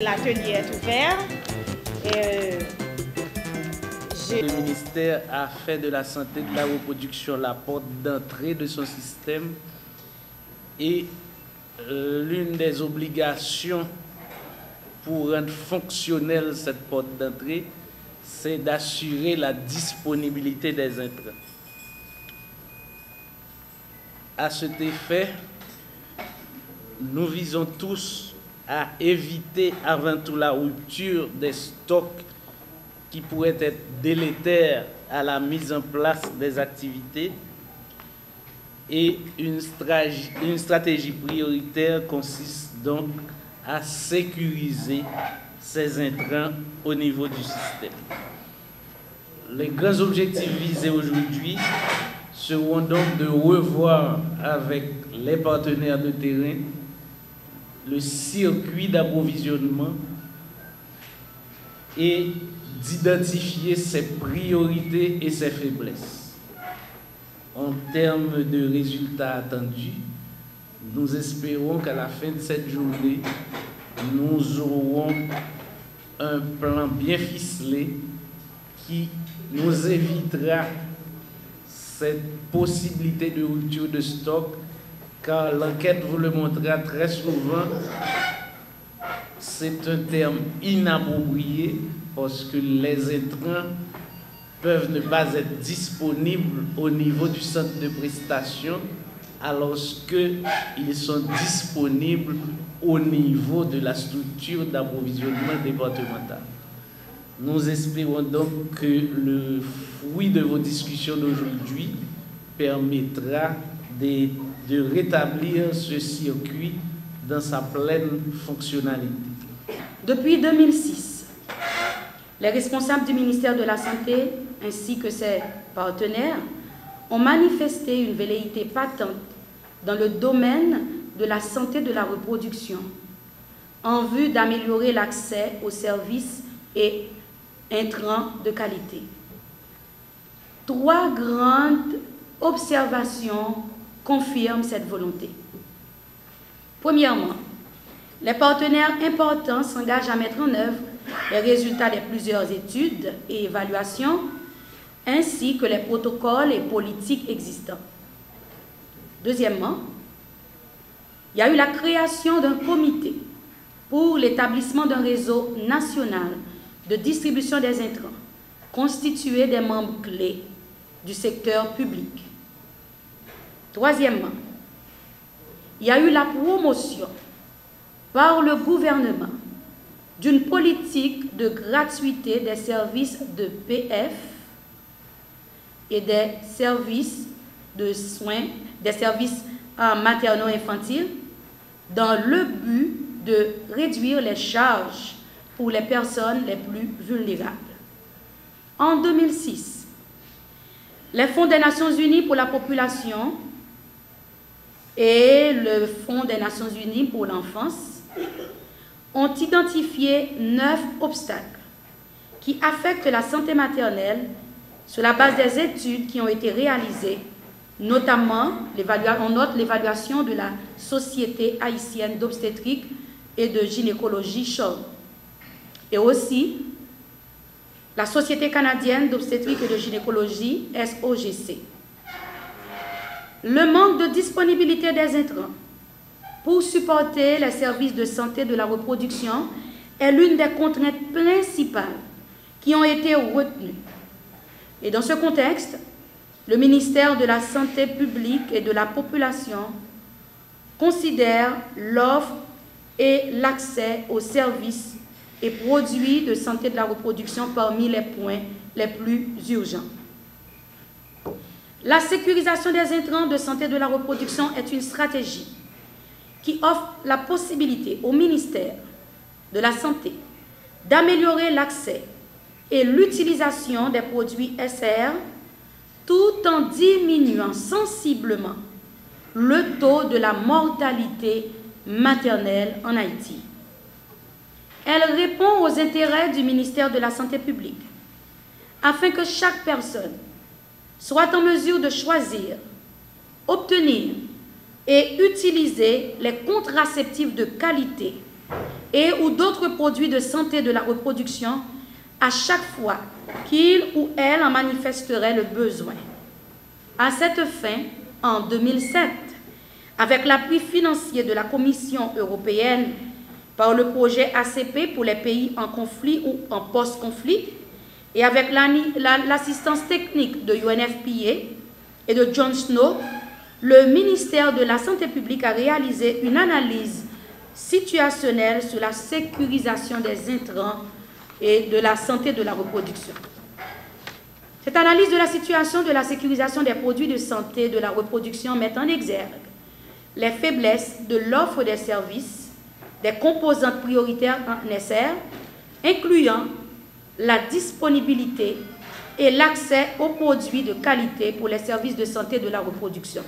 L'atelier est ouvert. Le ministère a fait de la santé de la reproduction la porte d'entrée de son système et l'une des obligations pour rendre fonctionnelle cette porte d'entrée, c'est d'assurer la disponibilité des intrants. À cet effet, nous visons tous à éviter avant tout la rupture des stocks qui pourraient être délétères à la mise en place des activités. Et une stratégie prioritaire consiste donc à sécuriser ces intrants au niveau du système. Les grands objectifs visés aujourd'hui seront donc de revoir avec les partenaires de terrain le circuit d'approvisionnement et d'identifier ses priorités et ses faiblesses. En termes de résultats attendus, nous espérons qu'à la fin de cette journée, nous aurons un plan bien ficelé qui nous évitera cette possibilité de rupture de stock, car l'enquête vous le montrera très souvent, c'est un terme inapproprié parce que les intrants peuvent ne pas être disponibles au niveau du centre de prestation alors qu'ils sont disponibles au niveau de la structure d'approvisionnement départementale. Nous espérons donc que le fruit de vos discussions d'aujourd'hui permettra de rétablir ce circuit dans sa pleine fonctionnalité. Depuis 2006, les responsables du ministère de la Santé ainsi que ses partenaires ont manifesté une velléité patente dans le domaine de la santé de la reproduction en vue d'améliorer l'accès aux services et intrants de qualité. 3 grandes observations confirment cette volonté. Premièrement, les partenaires importants s'engagent à mettre en œuvre les résultats de plusieurs études et évaluations, ainsi que les protocoles et politiques existants. Deuxièmement, il y a eu la création d'un comité pour l'établissement d'un réseau national de distribution des intrants, constitué des membres clés du secteur public. Troisièmement, il y a eu la promotion par le gouvernement d'une politique de gratuité des services de PF et des services de soins, des services maternaux-infantiles, dans le but de réduire les charges pour les personnes les plus vulnérables. En 2006, les Fonds des Nations Unies pour la population et le Fonds des Nations Unies pour l'enfance ont identifié 9 obstacles qui affectent la santé maternelle sur la base des études qui ont été réalisées, notamment on note l'évaluation de la Société haïtienne d'obstétrique et de gynécologie SHOG, et aussi la Société canadienne d'obstétrique et de gynécologie SOGC. Le manque de disponibilité des intrants pour supporter les services de santé de la reproduction est l'une des contraintes principales qui ont été retenues. Et dans ce contexte, le ministère de la Santé publique et de la population considère l'offre et l'accès aux services et produits de santé de la reproduction parmi les points les plus urgents. La sécurisation des intrants de santé de la reproduction est une stratégie qui offre la possibilité au ministère de la Santé d'améliorer l'accès et l'utilisation des produits SR tout en diminuant sensiblement le taux de la mortalité maternelle en Haïti. Elle répond aux intérêts du ministère de la Santé publique afin que chaque personne soit en mesure de choisir, obtenir et utiliser les contraceptifs de qualité et ou d'autres produits de santé de la reproduction à chaque fois qu'il ou elle en manifesterait le besoin. À cette fin, en 2007, avec l'appui financier de la Commission européenne par le projet ACP pour les pays en conflit ou en post-conflit, et avec l'assistance technique de UNFPA et de John Snow, le ministère de la Santé publique a réalisé une analyse situationnelle sur la sécurisation des intrants et de la santé de la reproduction. Cette analyse de la situation de la sécurisation des produits de santé de la reproduction met en exergue les faiblesses de l'offre des services, des composantes prioritaires nécessaires, incluant la disponibilité et l'accès aux produits de qualité pour les services de santé de la reproduction.